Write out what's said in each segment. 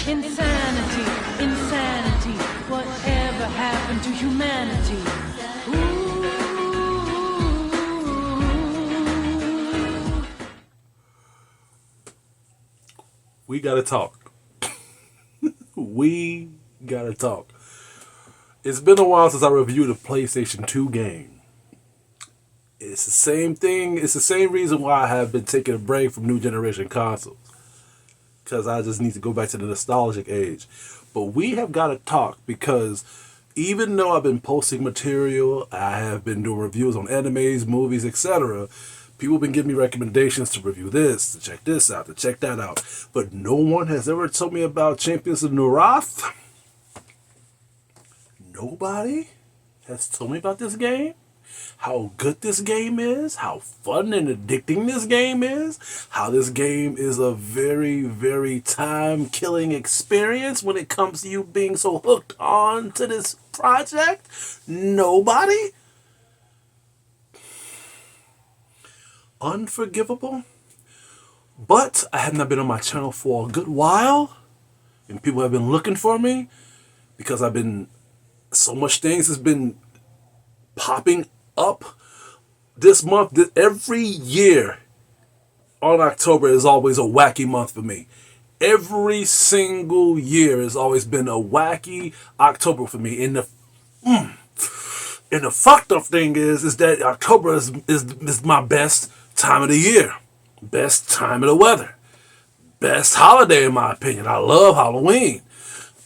Insanity, insanity, whatever happened to humanity? Ooh. We gotta talk. We gotta talk. It's been a while since I reviewed a PlayStation 2 game. It's the same thing. It's the same reason why I have been taking a break from new generation consoles. Because I just need to go back to the nostalgic age. But we have got to talk because even though I've been posting material, I have been doing reviews on animes, movies, etc. People have been giving me recommendations to review this, to check this out, to check that out. But no one has ever told me about Champions of Norrath. Nobody has told me about this game. How good this game is, how fun and addicting this game is, how this game is a very, very time-killing experience when it comes to you being so hooked on to this project. Nobody? Unforgivable? But I have not been on my channel for a good while, and people have been looking for me because I've been, so much things has been popping up this month. Every year on October is always a wacky month for me. Every single year has always been a wacky October for me. And the fucked up thing is that October is my best time of the year, best time of the weather, best holiday in my opinion. I love Halloween,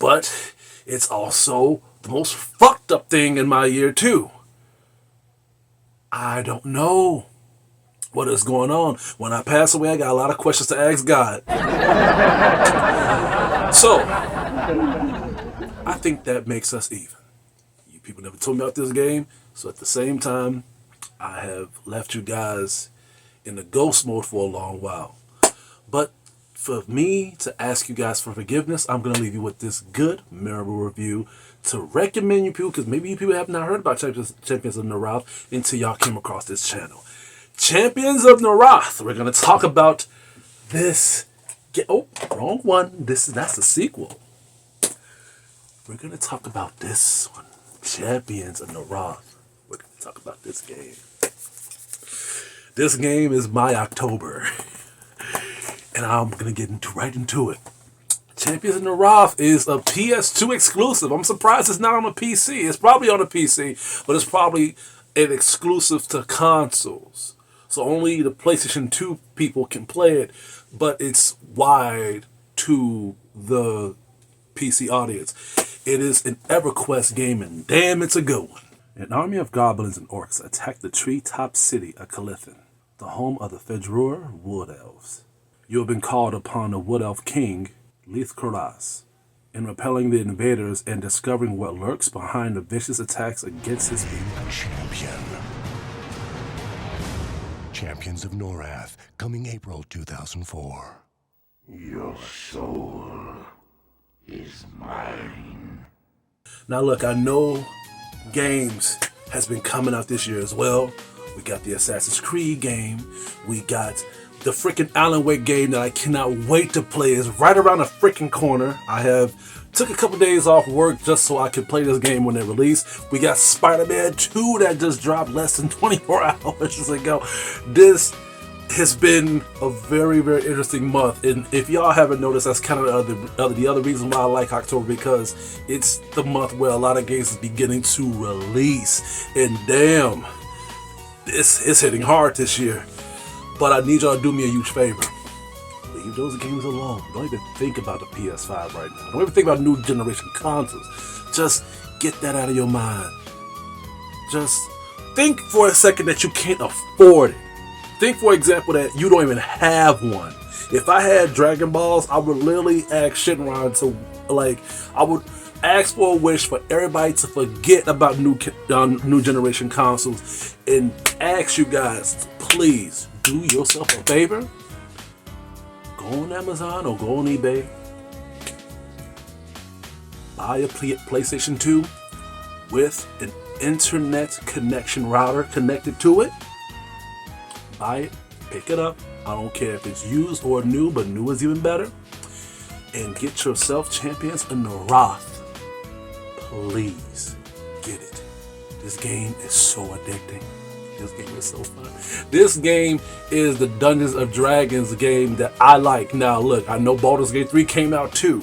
but it's also the most fucked up thing in my year too. I don't know what is going on. When I pass away, I got a lot of questions to ask God. So, I think that makes us even. You people never told me about this game, so at the same time, I have left you guys in the ghost mode for a long while. But for me to ask you guys for forgiveness, I'm going to leave you with this good, memorable review to recommend you people, because maybe you people have not heard about Champions of Norrath until y'all came across this channel. Champions of Norrath. We're going to talk about this. Oh, wrong one. That's the sequel. We're going to talk about this one. Champions of Norrath. We're going to talk about this game. This game is my October. And I'm going to get right into it. Champions of Norrath is a PS2 exclusive. I'm surprised it's not on a PC. It's probably on a PC, but it's probably an exclusive to consoles. So only the PlayStation 2 people can play it, but it's wide to the PC audience. It is an EverQuest game, and damn, it's a good one. An army of goblins and orcs attacked the treetop city of Calithin, the home of the Fedrur Wood Elves. You have been called upon the Wood Elf King, Lithkuras, in repelling the invaders and discovering what lurks behind the vicious attacks against his people. Champion. Champions of Norrath, coming April 2004. Your soul is mine. Now look, I know games has been coming out this year as well. We got the Assassin's Creed game. We got the freaking Alan Wake game that I cannot wait to play. Is right around the freaking corner. I took a couple days off work just so I could play this game when it released. We got Spider-Man 2 that just dropped less than 24 hours ago. This has been a very, very interesting month. And if y'all haven't noticed, that's kind of the other reason why I like October, because it's the month where a lot of games is beginning to release. And damn, it's hitting hard this year. But I need y'all to do me a huge favor. Leave those games alone. Don't even think about the PS5 right now. Don't even think about new generation consoles. Just get that out of your mind. Just think for a second that you can't afford it. Think, for example, that you don't even have one. If I had Dragon Balls, I would literally ask Shinron to, I would ask for a wish for everybody to forget about new generation consoles and ask you guys, please, do yourself a favor. Go on Amazon or go on eBay. buy a PlayStation 2 with an internet connection router connected to it. Buy it, pick it up. I don't care if it's used or new, but new is even better. And get yourself Champions of Norrath. Please get it. This game is so addicting. This game is so fun. This game is the Dungeons of Dragons game that I like. Now look, I know Baldur's Gate 3 came out too,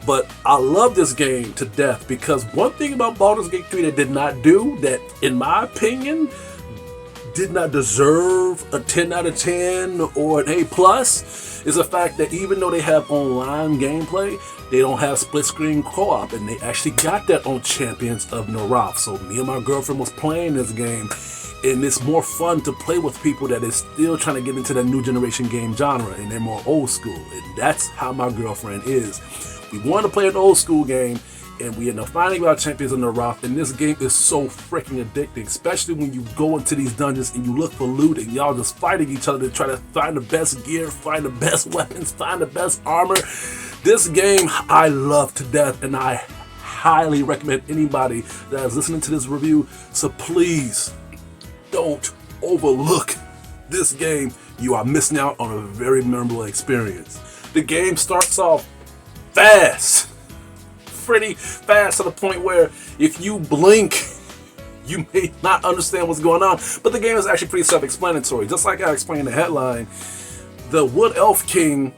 but I love this game to death because one thing about Baldur's Gate 3 that did not do, that in my opinion did not deserve a 10 out of 10 or an A+, is the fact that even though they have online gameplay, they don't have split screen co-op, and they actually got that on Champions of Norrath. So me and my girlfriend was playing this game, and it's more fun to play with people that is still trying to get into that new generation game genre, and they're more old school, and that's how my girlfriend is. We want to play an old school game, and we end up finding out Champions of Norrath, and this game is so freaking addicting, especially when you go into these dungeons and you look for loot and y'all just fighting each other to try to find the best gear, find the best weapons, find the best armor. This game I love to death, and I highly recommend anybody that is listening to this review, so please don't overlook this game. You are missing out on a very memorable experience. The game starts off fast. Pretty fast to the point where if you blink, you may not understand what's going on. But the game is actually pretty self-explanatory. Just like I explained in the headline, the Wood Elf King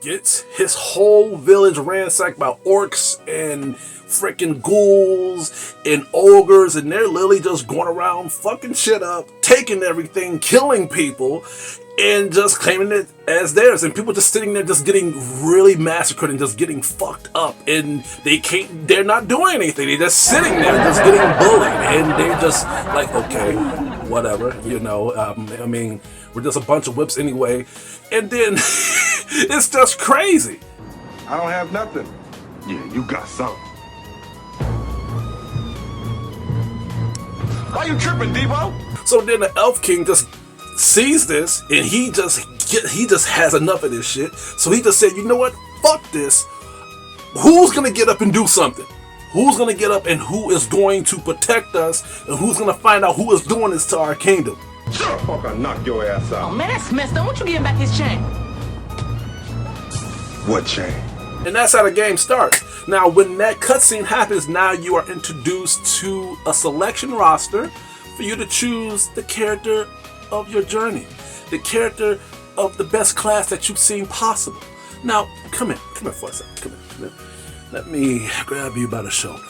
gets his whole village ransacked by orcs and freaking ghouls and ogres, and they're literally just going around fucking shit up, taking everything, killing people, and just claiming it as theirs, and people just sitting there just getting really massacred and just getting fucked up, and they're not doing anything, they're just sitting there just getting bullied, and they're just like, okay, whatever, you know, I mean, we're just a bunch of whips anyway, and then it's just crazy. I don't have nothing. Yeah, you got something. Why you tripping, Debo? So then the Elf King just sees this, and he just has enough of this shit. So he just said, you know what? Fuck this. Who's gonna get up and do something? Who's gonna get up and who is going to protect us? And who's gonna find out who is doing this to our kingdom? Shut the fuck, I'll knock your ass out. Oh man, that's messed up. Won't you give him back his chain? What chain? And that's how the game starts. Now, when that cutscene happens, now you are introduced to a selection roster for you to choose the character of your journey, the character of the best class that you've seen possible. Now, come here for a second. Come here. Let me grab you by the shoulder.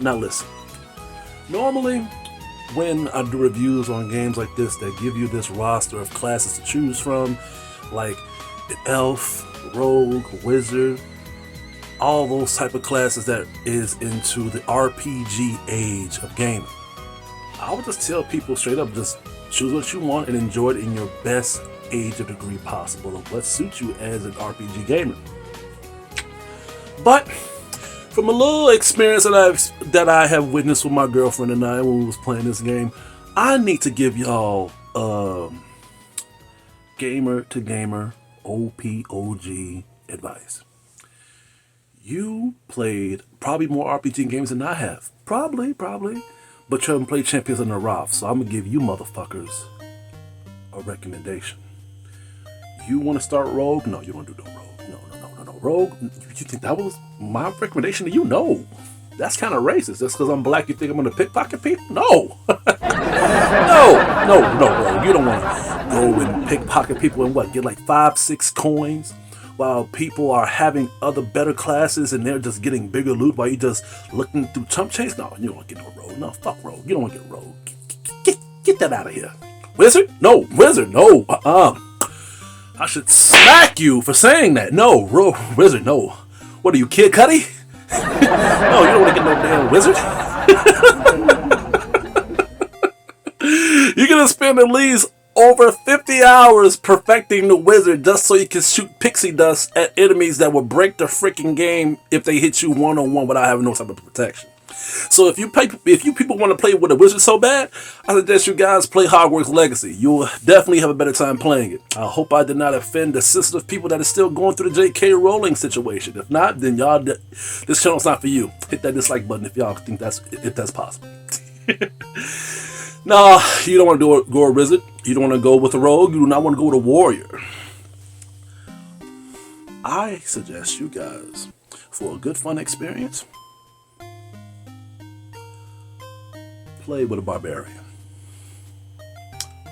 Now, listen. Normally, when I do reviews on games like this that give you this roster of classes to choose from, like an elf, rogue, wizard, all those type of classes that is into the RPG age of gaming, I would just tell people straight up, just choose what you want and enjoy it in your best age of degree possible of what suits you as an RPG gamer. But from a little experience that I have witnessed with my girlfriend and I when we was playing this game, I need to give y'all gamer to gamer OPOG advice. You played probably more RPG games than I have. Probably. But you haven't played Champions of Norrath, so I'm going to give you motherfuckers a recommendation. You want to start Rogue? No, you don't do no Rogue. No. Rogue, you think that was my recommendation to you? No. That's kind of racist. Just because I'm black, you think I'm going to pickpocket people? No. No, Rogue. You don't want to go and pickpocket people and what? Get like 5-6 coins? While people are having other better classes and they're just getting bigger loot while you just looking through chump change? No, you don't want to get no Rogue. No, fuck Rogue. You don't want to get Rogue. Get that out of here. Wizard? No. Wizard? No. I should smack you for saying that. No, Rogue. Wizard? No. What are you, Kid Cudi? No, you don't want to get no damn wizard. You're going to spend at least over 50 hours perfecting the wizard just so you can shoot pixie dust at enemies that will break the freaking game if they hit you one-on-one without having no type of protection. So if you people want to play with a wizard so bad, I suggest you guys play Hogwarts Legacy. You'll definitely have a better time playing it. I hope I did not offend the sensitive people that are still going through the J.K. Rowling situation. If not, then y'all, this channel's not for you. Hit that dislike button if y'all think that's possible. Nah, you don't want to go a wizard. You don't want to go with a rogue. You do not want to go with a warrior. I suggest you guys, for a good fun experience, play with a barbarian.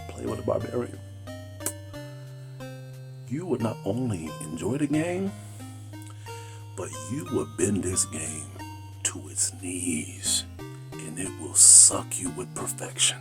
Play with a barbarian. You would not only enjoy the game, but you would bend this game to its knees, and it will suck you with perfection.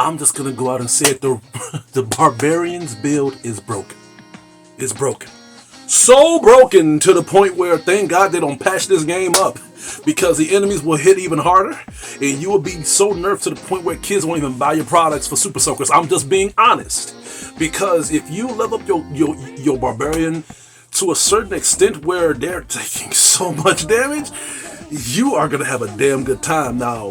I'm just gonna go out and say it, the Barbarian's build is broken. It's broken. So broken to the point where, thank God they don't patch this game up, because the enemies will hit even harder, and you will be so nerfed to the point where kids won't even buy your products for Super Soakers. I'm just being honest. Because if you level up your Barbarian to a certain extent where they're taking so much damage, you are gonna have a damn good time. Now,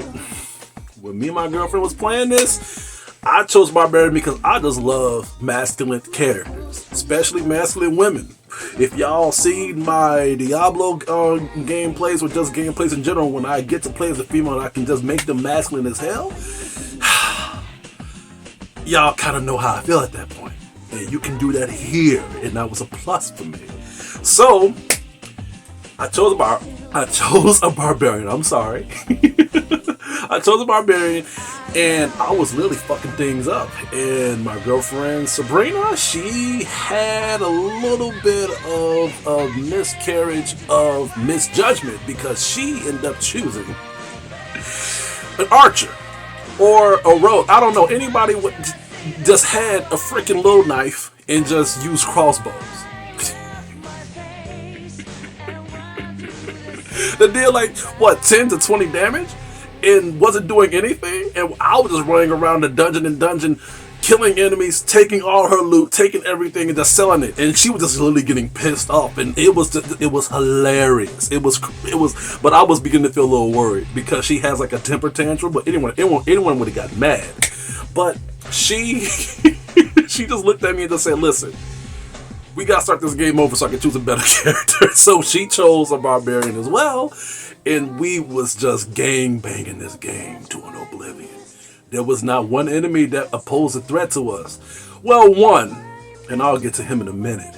when me and my girlfriend was playing this, I chose Barbarian because I just love masculine characters, especially masculine women. If y'all seen my Diablo gameplays, or just gameplays in general, when I get to play as a female and I can just make them masculine as hell, y'all kind of know how I feel at that point. And you can do that here, and that was a plus for me. So I chose a barbarian. I'm sorry. I chose a barbarian, and I was really fucking things up. And my girlfriend Sabrina, she had a little bit of a miscarriage of misjudgment, because she ended up choosing an archer or a rogue. I don't know, anybody just had a freaking little knife and just used crossbows. They did like, what, 10 to 20 damage? And wasn't doing anything? And I was just running around the dungeon, killing enemies, taking all her loot, taking everything and just selling it. And she was just literally getting pissed off. And it was hilarious. It was, but I was beginning to feel a little worried, because she has like a temper tantrum, but anyone would have got mad. But she, she just looked at me and just said, listen, we gotta start this game over so I can choose a better character. So she chose a barbarian as well, and we was just gang banging this game to an oblivion. There was not one enemy that posed a threat to us. Well, one, and I'll get to him in a minute.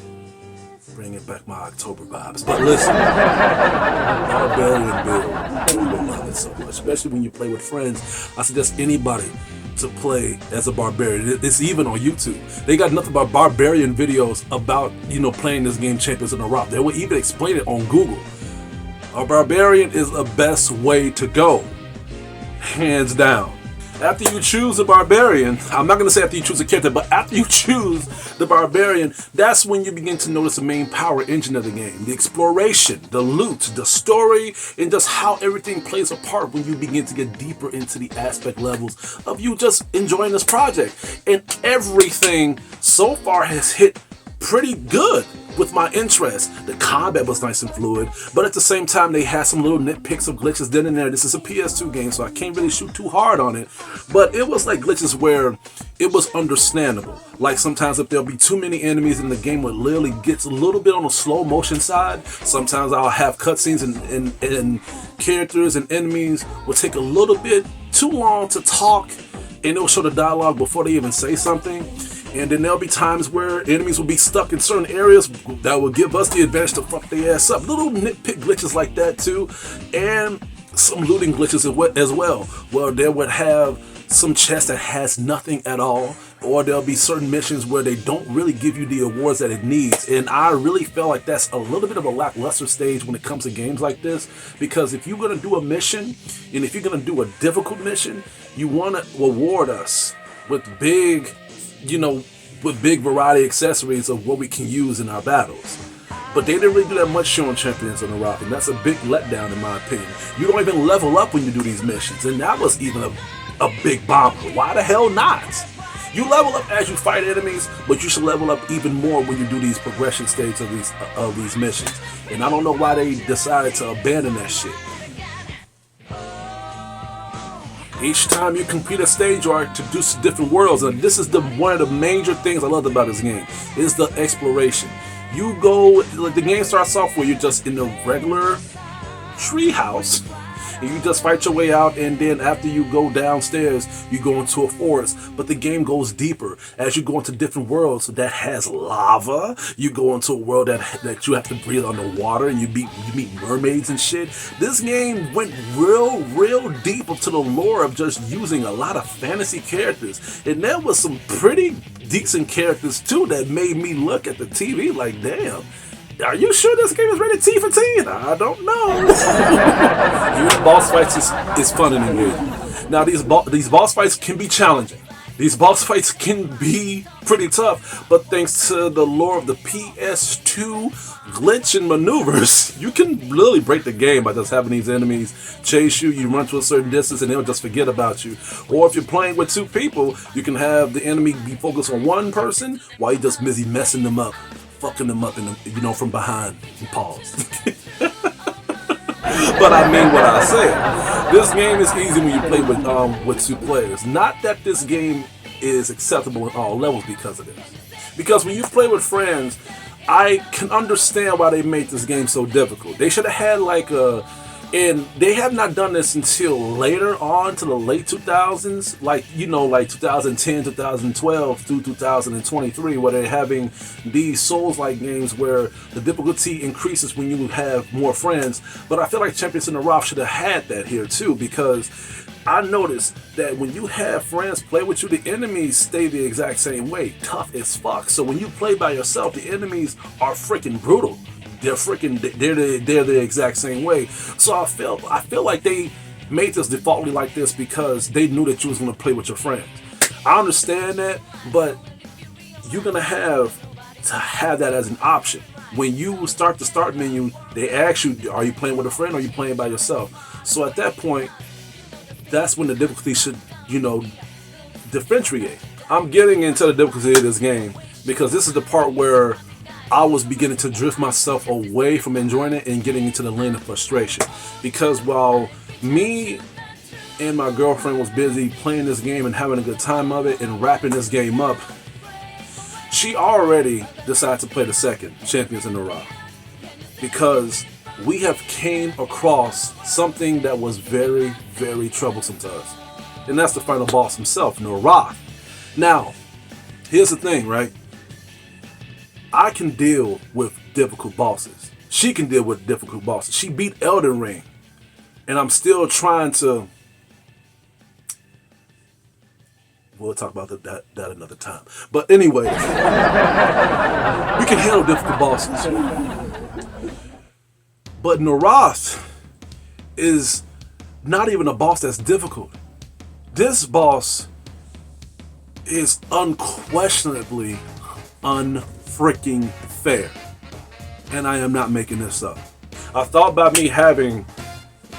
Bringing back my October vibes. But listen, barbarian build, you will love it so much, especially when you play with friends. I suggest anybody to play as a barbarian. It's even on YouTube. They got nothing but barbarian videos about, playing this game, Champions of Norrath. They will even explain it on Google. A barbarian is the best way to go, hands down. After you choose a barbarian, I'm not going to say after you choose a character, but after you choose the barbarian, that's when you begin to notice the main power engine of the game. The exploration, the loot, the story, and just how everything plays a part when you begin to get deeper into the aspect levels of you just enjoying this project. And everything so far has hit pretty good with my interest. The combat was nice and fluid, but at the same time they had some little nitpicks of glitches then and there. This is a PS2 game, so I can't really shoot too hard on it, but it was like glitches where it was understandable. Like sometimes if there'll be too many enemies and the game would literally get a little bit on the slow motion side. Sometimes I'll have cutscenes and characters and enemies will take a little bit too long to talk, and it'll show the dialogue before they even say something. And then there'll be times where enemies will be stuck in certain areas that will give us the advantage to fuck their ass up. Little nitpick glitches like that too. And some looting glitches as well. Well, they would have some chest that has nothing at all. Or there'll be certain missions where they don't really give you the awards that it needs. And I really feel like that's a little bit of a lackluster stage when it comes to games like this. Because if you're going to do a mission, and if you're going to do a difficult mission, you want to reward us with big, with big variety accessories of what we can use in our battles. But they didn't really do that much showing Champions of Norrath, and that's a big letdown in my opinion. You don't even level up when you do these missions, and that was even a big bomber. Why the hell not? You level up as you fight enemies, but you should level up even more when you do these progression stages of these missions. And I don't know why they decided to abandon that shit. Each time you complete a stage, you are introduced to different worlds, and this is one of the major things I loved about this game, is the exploration. You go, like the game starts off where you're just in the regular tree house, and you just fight your way out, and then after you go downstairs, you go into a forest. But the game goes deeper as you go into different worlds that has lava. You go into a world that you have to breathe underwater, and you meet mermaids and shit. This game went real deep into the lore of just using a lot of fantasy characters, and there was some pretty decent characters too that made me look at the TV like, damn. Are you sure this game is rated T for teen? I don't know. Even boss fights is fun and engaging. Now these boss fights can be challenging. These boss fights can be pretty tough, but thanks to the lore of the PS2 glitch and maneuvers, you can literally break the game by just having these enemies chase you. You run to a certain distance and they'll just forget about you. Or if you're playing with two people, you can have the enemy be focused on one person while you're just busy messing them up. Fucking them up from behind and pause. But I mean what I said. This game is easy when you play with two players. Not that this game is acceptable in all levels because of this. Because when you play with friends, I can understand why they made this game so difficult. They should have had and they have not done this until later on to the late 2000s, like 2010, 2012 through 2023, where they're having these Souls-like games where the difficulty increases when you have more friends. But I feel like Champions of Norrath should have had that here too, because I noticed that when you have friends play with you, the enemies stay the exact same way, tough as fuck. So when you play by yourself, the enemies are freaking brutal. They're the exact same way. So I feel like they made this defaultly like this because they knew that you was gonna play with your friends. I understand that, but you're gonna have to have that as an option. When you start the start menu, they ask you, are you playing with a friend or are you playing by yourself? So at that point, that's when the difficulty should, differentiate. I'm getting into the difficulty of this game because this is the part where I was beginning to drift myself away from enjoying it and getting into the lane of frustration. Because while me and my girlfriend was busy playing this game and having a good time of it and wrapping this game up, she already decided to play the second Champions of Norrath. Because we have came across something that was very, very troublesome to us. And that's the final boss himself, Norrath. Now, here's the thing, right? I can deal with difficult bosses. She can deal with difficult bosses. She beat Elden Ring. And I'm still trying to... We'll talk about that another time. But anyway, we can handle difficult bosses. But Norrath is not even a boss that's difficult. This boss is unquestionably unfreaking fair. And I am not making this up. I thought about me having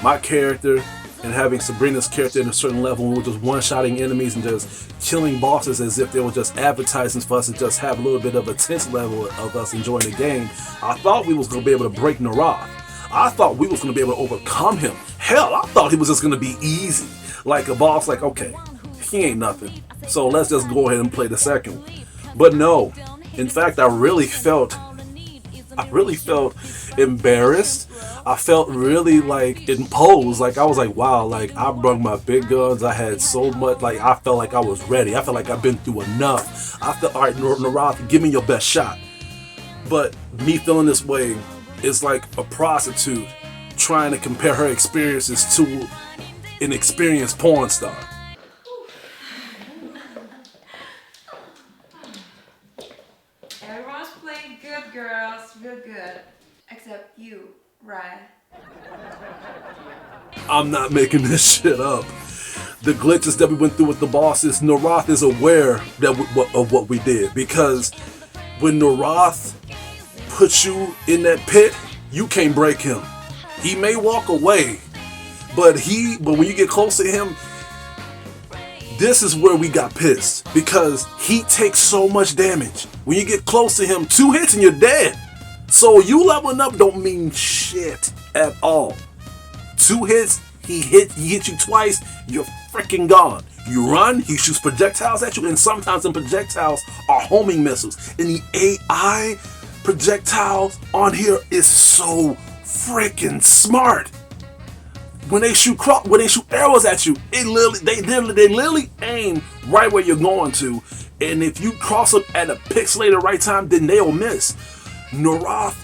my character and having Sabrina's character in a certain level and we're just one-shotting enemies and just killing bosses as if they were just advertisements for us to just have a little bit of a tense level of us enjoying the game. I thought we was going to be able to break Norrath. I thought we was going to be able to overcome him. Hell, I thought he was just going to be easy. Like a boss, like, okay, he ain't nothing. So let's just go ahead and play the second one. But no, in fact, I really felt embarrassed. I felt really like imposed. Like I was like, wow, like I brought my big guns. I had so much, like I felt like I was ready. I felt like I've been through enough. I felt, all right, Norrath, give me your best shot. But me feeling this way is like a prostitute trying to compare her experiences to an experienced porn star. Everyone's playing good, girls, real good. Except you, Ryan. I'm not making this shit up. The glitches that we went through with the bosses, Norrath is aware of what we did, because when Norrath puts you in that pit, you can't break him. He may walk away, but when you get close to him, this is where we got pissed, because he takes so much damage. When you get close to him, 2 hits and you're dead. So you leveling up don't mean shit at all. 2 hits, he hits you twice, you're freaking gone. You run, he shoots projectiles at you, and sometimes the projectiles are homing missiles. And the AI projectiles on here is so freaking smart. When they shoot arrows at you, they literally aim right where you're going to. And if you cross them at a pixelated right time, then they'll miss. Norrath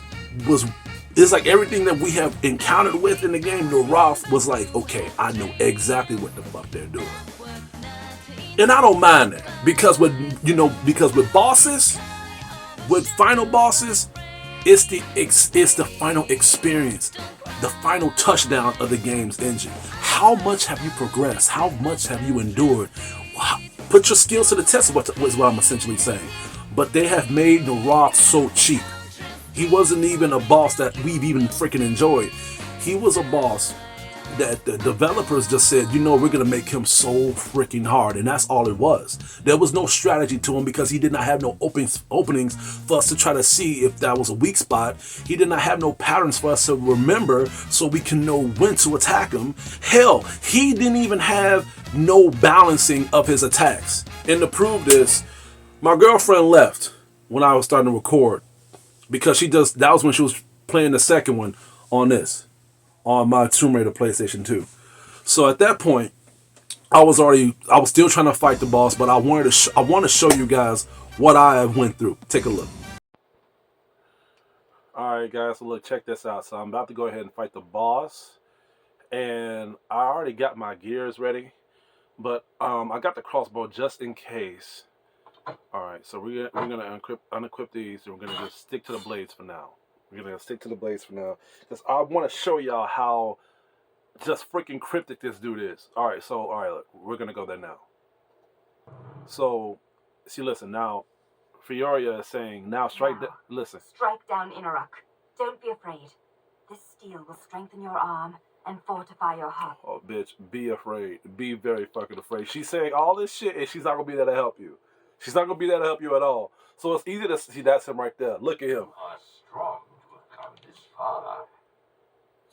it's like everything that we have encountered with in the game. Norrath was like, okay, I know exactly what the fuck they're doing. And I don't mind that, because with bosses, with final bosses, it's the final experience, the final touchdown of the game's engine. How much have you progressed? How much have you endured? Put your skills to the test, is what I'm essentially saying. But they have made Norrath so cheap. He wasn't even a boss that we've even freaking enjoyed. He was a boss that the developers just said, we're going to make him so freaking hard. And that's all it was. There was no strategy to him, because he did not have no openings for us to try to see if that was a weak spot. He did not have no patterns for us to remember so we can know when to attack him. Hell, he didn't even have no balancing of his attacks. And to prove this, my girlfriend left when I was starting to record, because that was when she was playing the second one on my Tomb Raider PlayStation 2. So at that point, I was still trying to fight the boss, but I want to show you guys what I went through. Take a look. All right, guys, so look, check this out. So I'm about to go ahead and fight the boss, and I already got my gears ready, but I got the crossbow just in case. All right, so we're gonna unequip these, and we're gonna just stick to the blades for now. Because I want to show y'all how just freaking cryptic this dude is. All right, look, we're gonna go there now. So, see, listen now. Fioria is saying, now strike. Listen. Strike down Norrath. Don't be afraid. This steel will strengthen your arm and fortify your heart. Oh, bitch, be afraid. Be very fucking afraid. She's saying all this shit, and she's not gonna be there to help you. She's not gonna be there to help you at all. So it's easy to see. That's him right there. Look at him. You are strong to have come this far.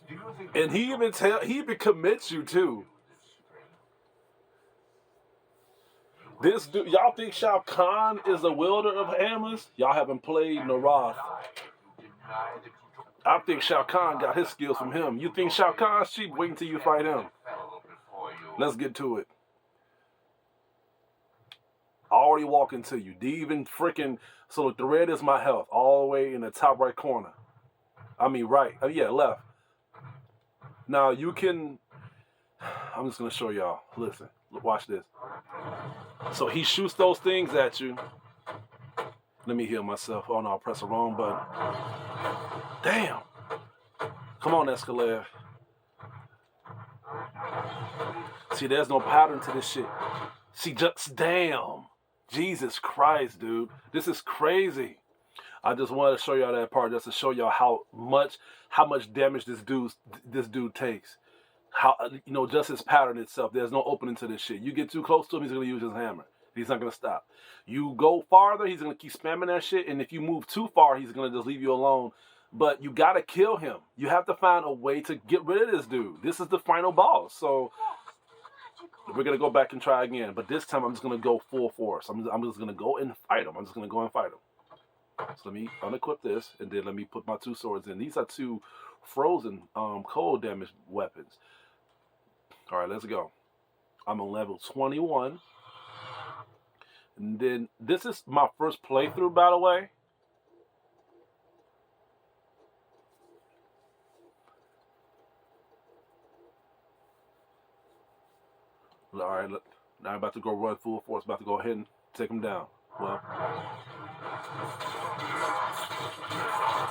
Do you think And he even commits you too. This dude, y'all think Shao Kahn is a wielder of hammers? Y'all haven't played Norrath. I think Shao Kahn got his skills from him. You think Shao Kahn's cheap? Wait until you fight him. Let's get to it. Already walking to you. Even freaking. So look, the red is my health, all the way in the top right corner. I mean right. Yeah, left. Now you can. I'm just gonna show y'all. Listen, watch this. So he shoots those things at you. Let me heal myself. Oh no, I pressed the wrong button. Damn. Come on, Escalade. See, there's no pattern to this shit. See, just damn. Jesus Christ, dude. This is crazy. I just wanted to show y'all that part just to show y'all how much damage this dude takes. How, just his pattern itself. There's no opening to this shit. You get too close to him, he's gonna use his hammer. He's not gonna stop. You go farther, he's gonna keep spamming that shit. And if you move too far, he's gonna just leave you alone. But you gotta kill him. You have to find a way to get rid of this dude. This is the final boss. So we're gonna go back and try again. But this time I'm just gonna go full force. I'm just gonna go and fight him. So let me unequip this, and then let me put my 2 swords in. These are 2 frozen cold damage weapons. All right, let's go. I'm on level 21. And then this is my first playthrough, by the way. All right, look, now I'm about to go run full force. About to go ahead and take him down. Well,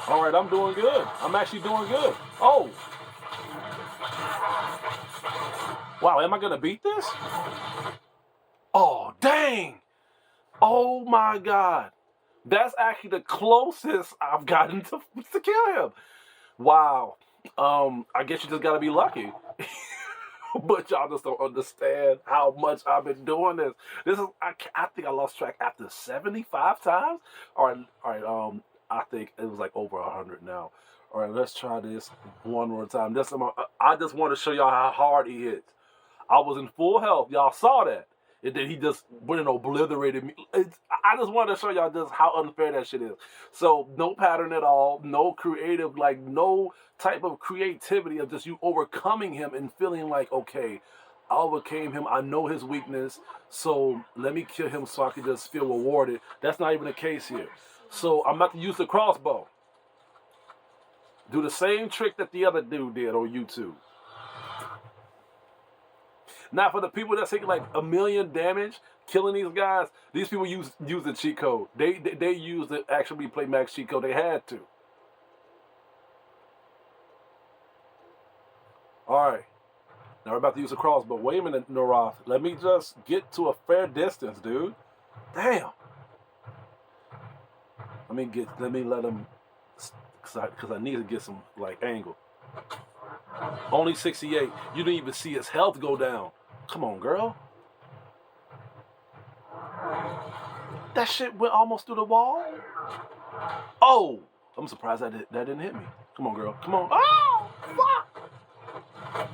all right, I'm doing good. I'm actually doing good. Oh, wow, am I gonna beat this? Oh, dang! Oh my God, that's actually the closest I've gotten to kill him. Wow. I guess you just gotta be lucky. But y'all just don't understand how much I've been doing this. This is I think I lost track after 75 times. All right. I think it was like over 100 now. All right, let's try this one more time. I just want to show y'all how hard he hits. I was in full health. Y'all saw that. And then he just went and obliterated me. I just wanted to show y'all just how unfair that shit is. So no pattern at all, no creative, like no type of creativity of just you overcoming him and feeling like, okay, I overcame him. I know his weakness, so let me kill him so I can just feel rewarded. That's not even the case here. So I'm about to use the crossbow. Do the same trick that the other dude did on YouTube. Now, for the people that's taking like 1 million damage, killing these guys, these people use the cheat code. They use the actually play max cheat code. They had to. All right. Now we're about to use a crossbow. Wait a minute, Norrath. Let me just get to a fair distance, dude. Damn. Let him, because I need to get some like angle. Only 68. You didn't even see his health go down. Come on, girl. That shit went almost through the wall. Oh, I'm surprised that didn't hit me. Come on, girl. Come on. Oh, fuck.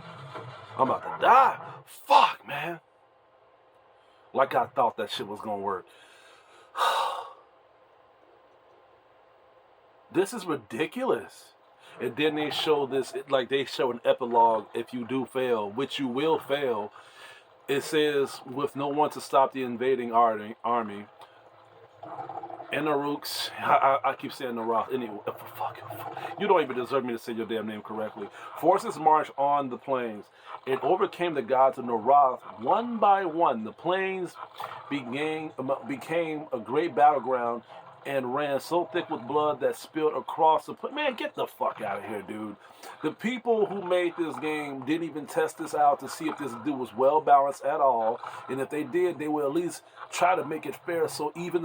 I'm about to die. Fuck, man. Like I thought that shit was gonna work. This is ridiculous. And then they show this, like they show an epilogue if you do fail, which you will fail. It says, with no one to stop the invading army, Enarooks, I keep saying Norrath, anyway, fuck, you don't even deserve me to say your damn name correctly. Forces marched on the plains. It overcame the gods of Norrath one by one. The plains became a great battleground and ran so thick with blood that spilled across the plain. Man, get the fuck out of here, dude. The people who made this game didn't even test this out to see if this dude was well balanced at all. And if they did, they would at least try to make it fair so even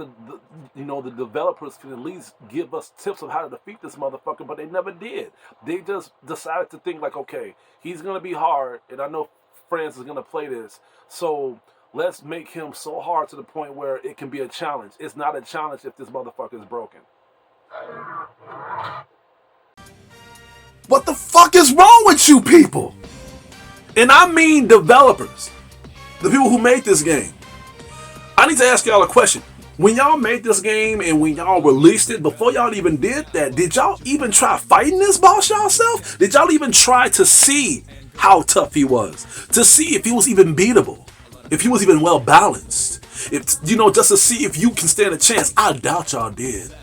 the developers can at least give us tips of how to defeat this motherfucker, but they never did. They just decided to think like, okay, he's gonna be hard, and I know France is gonna play this, so let's make him so hard to the point where it can be a challenge. It's not a challenge if this motherfucker is broken. What the fuck is wrong with you people? And I mean developers. The people who made this game. I need to ask y'all a question. When y'all made this game and when y'all released it, before y'all even did that, did y'all even try fighting this boss yourself? Did y'all even try to see how tough he was? To see if he was even beatable? If he was even well balanced? If, just to see if you can stand a chance? I doubt y'all did.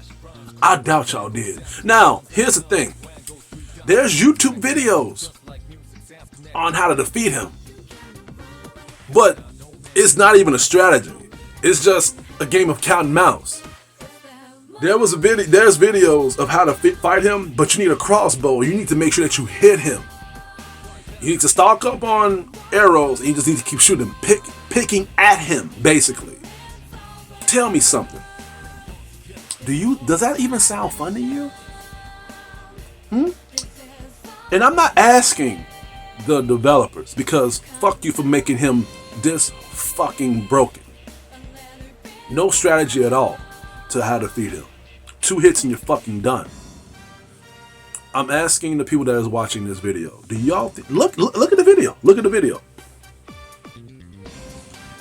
I doubt y'all did. Now, here's the thing. There's YouTube videos on how to defeat him. But it's not even a strategy. It's just a game of cat and mouse. There's videos of how to fight him, but you need a crossbow. You need to make sure that you hit him. You need to stock up on arrows, and you just need to keep shooting, picking at him, basically. Tell me something. Does that even sound fun to you? And I'm not asking the developers, because fuck you for making him this fucking broken. No strategy at all to how to defeat him. 2 hits and you're fucking done. I'm asking the people that is watching this video. Do y'all look at the video? Look at the video.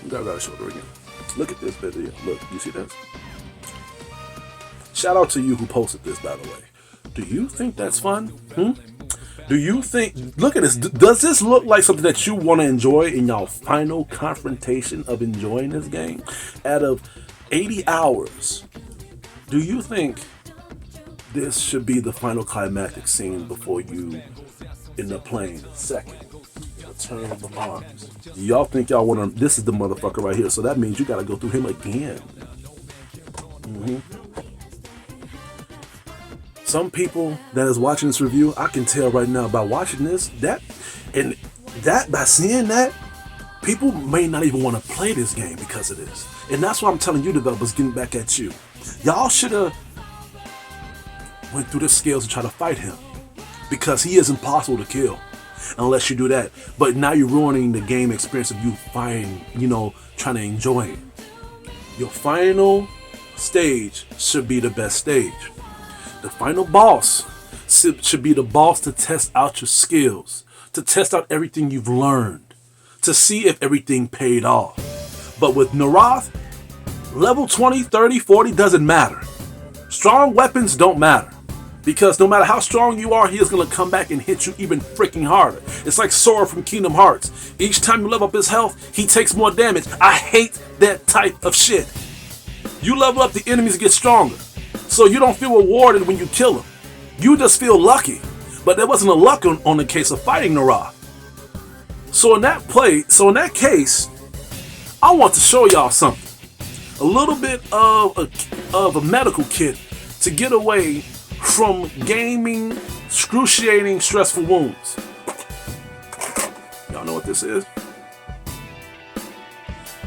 I gotta show it again. Look at this video. Look, you see this? Shout out to you who posted this, by the way. Do you think that's fun? Do you think, look at this, does this look like something that you want to enjoy in your final confrontation of enjoying this game? Out of 80 hours, do you think this should be the final climactic scene before you end up playing second? Return of Arms. Y'all think y'all want to, this is the motherfucker right here, so that means you got to go through him again. Some people that is watching this review, I can tell right now by watching this, by seeing that, people may not even want to play this game because of this. And that's why I'm telling you developers, getting back at you. Y'all should have went through the scales to try to fight him, because he is impossible to kill unless you do that. But now you're ruining the game experience of you fighting, trying to enjoy it. Your final stage should be the best stage. The final boss should be the boss to test out your skills, to test out everything you've learned, to see if everything paid off. But with Norrath, level 20, 30, 40 doesn't matter. Strong weapons don't matter, because no matter how strong you are, he is going to come back and hit you even freaking harder. It's like Sora from Kingdom Hearts. Each time you level up his health, he takes more damage. I hate that type of shit. You level up, the enemies get stronger. So you don't feel rewarded when you kill him. You just feel lucky. But there wasn't a luck on the case of fighting Norrath. So in that case, I want to show y'all something. A little bit of a medical kit to get away from gaming excruciating stressful wounds. Y'all know what this is?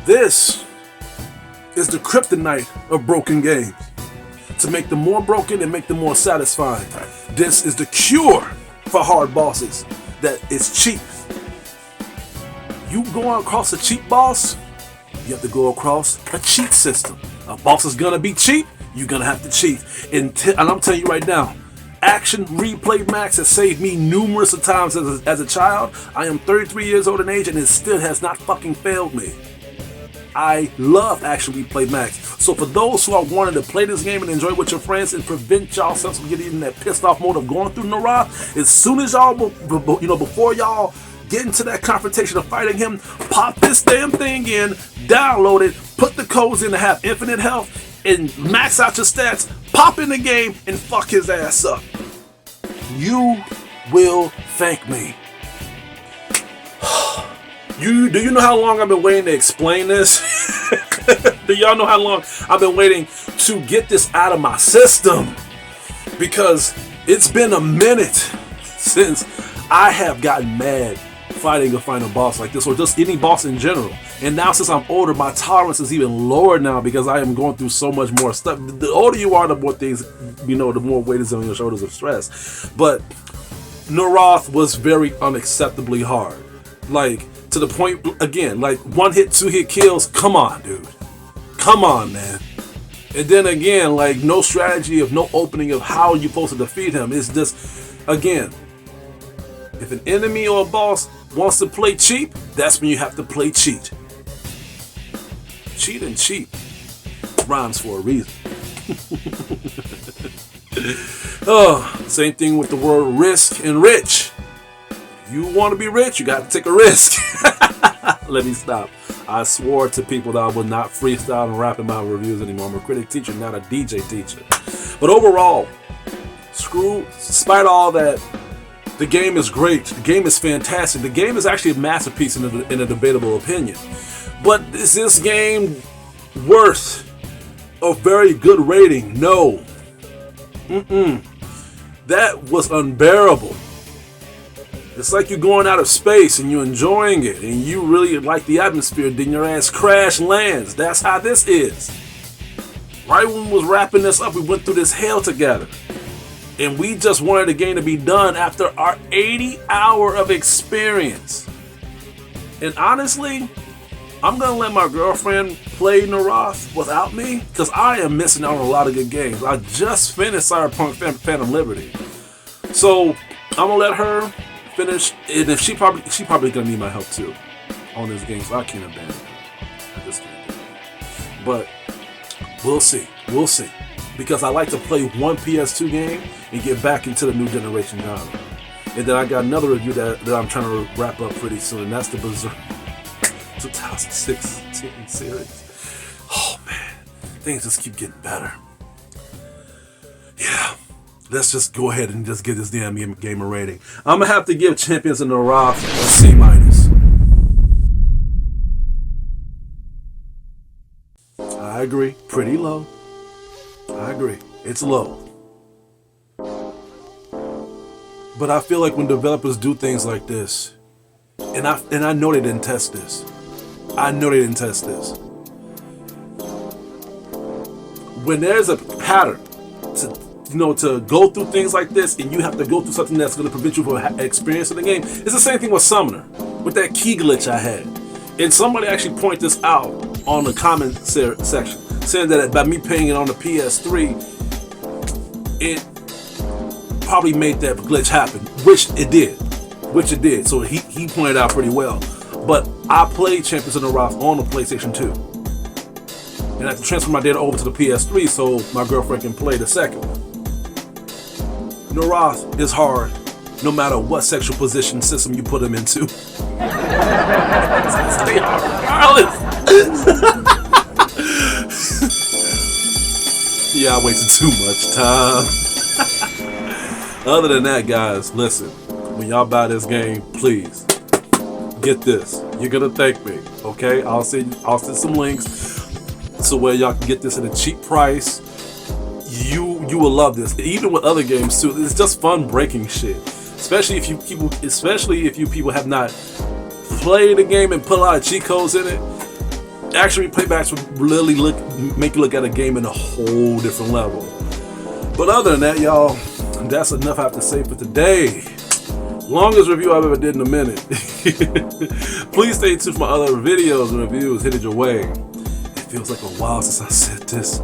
This is the kryptonite of broken games. To make them more broken and make them more satisfying. This is the cure for hard bosses. That is cheap. You go across a cheap boss, you have to go across a cheat system. A boss is gonna be cheap, you're gonna have to cheat. And I'm telling you right now, Action Replay Max has saved me numerous of times as a child. I am 33 years old in age and it still has not fucking failed me. I love Action Replay Max. So for those who are wanting to play this game and enjoy it with your friends and prevent yourselves from getting in that pissed off mode of going through Norrath, as soon as y'all, before y'all get into that confrontation of fighting him, pop this damn thing in, download it, put the codes in to have infinite health, and max out your stats, pop in the game, and fuck his ass up. You will thank me. Do you know how long I've been waiting to explain this? Do y'all know how long I've been waiting to get this out of my system? Because it's been a minute since I have gotten mad fighting a final boss like this, or just any boss in general. And now since I'm older, my tolerance is even lower now because I am going through so much more stuff. The older you are, the more things, the more weight is on your shoulders of stress. But Norrath was very unacceptably hard. Like, to the point, again, like 1-hit, 2-hit kills. Come on, dude. Come on, man. And then again, like no strategy of no opening of how you're supposed to defeat him. It's just, again, if an enemy or a boss wants to play cheap, that's when you have to play cheat. Cheat and cheap rhymes for a reason. Oh, same thing with the word risk and rich. You want to be rich, you got to take a risk. Let me stop. I swore to people that I would not freestyle and rap in my reviews anymore. I'm a critic teacher, not a DJ teacher. But overall, despite all that, the game is great. The game is fantastic. The game is actually a masterpiece in a debatable opinion. But is this game worth a very good rating? No. That was unbearable. It's like you're going out of space and you're enjoying it and you really like the atmosphere, then your ass crash lands. That's how this is. Right when we was wrapping this up, we went through this hell together. And we just wanted the game to be done after our 80-hour of experience. And honestly, I'm going to let my girlfriend play Norrath without me because I am missing out on a lot of good games. I just finished Cyberpunk Phantom Liberty. So I'm going to let her finish, and if she probably gonna need my help too on this game, so I can't abandon her. I just can't do it. But we'll see. because I like to play one PS2 game and get back into the new generation genre. And then I got another review that I'm trying to wrap up pretty soon, and that's the Berserk 2016 series. Oh man, things just keep getting better. Yeah, let's just go ahead and just get this damn game a rating. I'm gonna have to give Champions of Norrath a C-. I agree, pretty low. I agree, it's low. But I feel like when developers do things like this, and I know they didn't test this. I know they didn't test this. When there's a pattern to go through things like this, and you have to go through something that's going to prevent you from experiencing the game, it's the same thing with Summoner, with that key glitch I had. And somebody actually pointed this out on the comment section, saying that by me paying it on the PS3, it probably made that glitch happen, which it did. So he pointed out pretty well. But I played Champions of Norrath on the PlayStation 2. And I had to transfer my data over to the PS3 so my girlfriend can play the second one. Norrath is hard no matter what sexual position system you put them into. They are regardless. Yeah, I wasted too much time. Other than that, guys, listen. When y'all buy this game, please get this. You're gonna thank me, okay? I'll send some links so where y'all can get this at a cheap price. You will love this. Even with other games too. It's just fun breaking shit. Especially if you people have not played the game and put a lot of cheat codes in it. Actually, playbacks will really make you look at a game in a whole different level. But other than that, y'all, that's enough I have to say for today. Longest review I've ever did in a minute. Please stay tuned for my other videos and reviews headed your way. It feels like a while since I said this.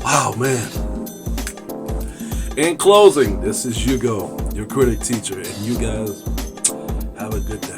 Wow, man. In closing, this is Hugo, your critic teacher, and you guys have a good day.